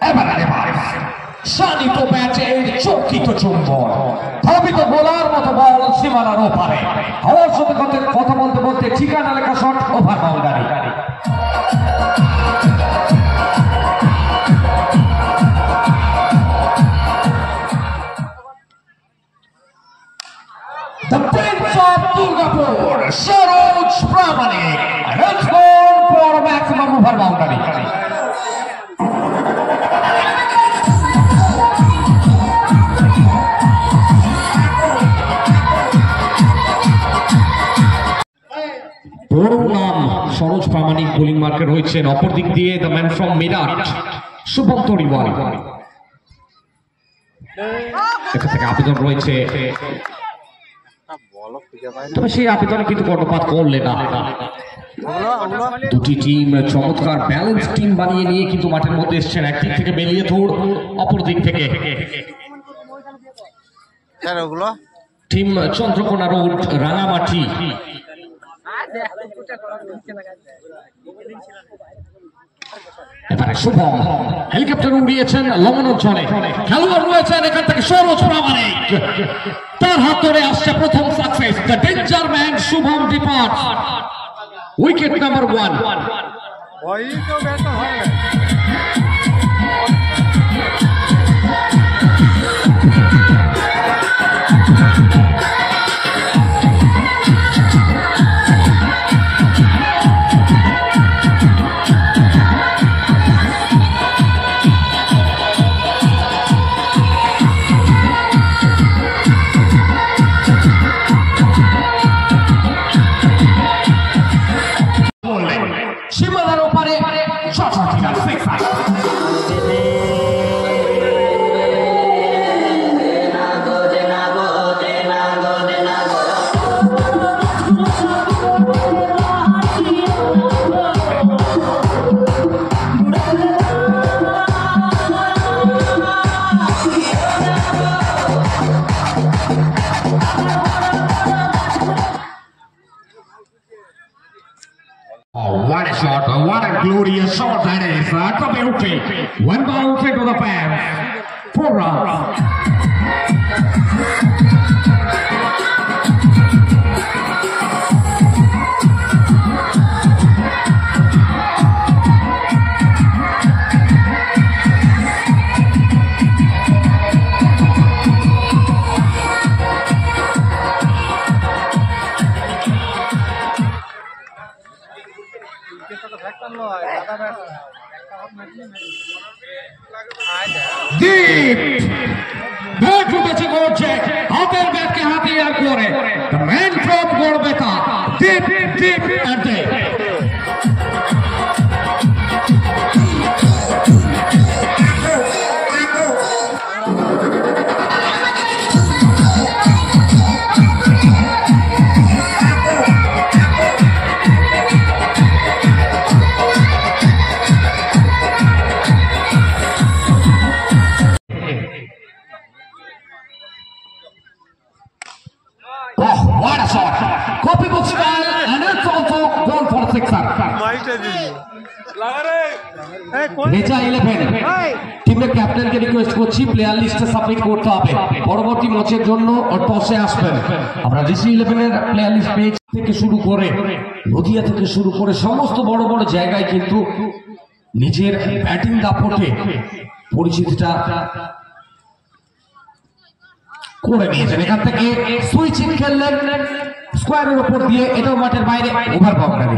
এবারে শানিত ব্যাটের চকিত চুম্বন ধাবিত বোলার মতো বল সীমানার ওপারে হওয়ার সাথে কথা বলতে বলতে ঠিকানা লেখা shot over boundary. The Prince of Durgapur, Saroj Pramanik, runs for maximum over boundary. নাম সরোজ প্রামাণিক বোলিং মার্কে রয়েছেন, অপর দিক দিয়ে the man from Meerut Shubham Tariwal. এখান থেকে আবেদন রয়েছে, তবে সেই আবেদনে কিন্তু কর্ণপাত করলে না। দুটি টিম চমৎকার ব্যালেন্স টিম বানিয়ে নিয়ে কিন্তু মাঠের মধ্যে এসছেন। একদিক থেকে বেরিয়ে ধর, অপর দিক থেকে টিম চন্দ্রকোনা রোড রাঙামাটি। এবারে শুভম হেলিকপ্টার উড়িয়েছেন লঙ্ঘন অঞ্চলে, খেলোয়াড় রয়েছেন এখান থেকে সরোজ প্রামাণিক, তার হাত ধরে আসছে প্রথম success. The danger man Shubham depart, wicket number 1। সীমানার ওপারে what a shot, what a glorious shot that is. Kabiruki, one bounce into the fence. 4 runs. Deep bat উঠেছে করছে, হাতের ব্যাটকে হাতিয়ার করে the man from Gorbeta, deep and deep. What a shot! Copy book style, and it's also gone for 6 নেচা 11 টিমের ক্যাপ্টেনকে request করছি player লিস্টে submit করতে হবে, পরবর্তী ম্যাচের জন্য টসে আসবেন। আমরা ডিসি 11 এর প্লেয়ার লিস্ট পেজ থেকে শুরু করে নদিয়া থেকে শুরু করে সমস্ত বড় বড় জায়গায় কিন্তু নিজের ব্যাটিং দাপটে পরিচিতিটা করে নিয়েছেন। এখান থেকে সুইচিং খেললেন স্কোয়ারের উপর দিয়ে, এটাও মাঠের বাইরে, ওভার বাউন্ডারি।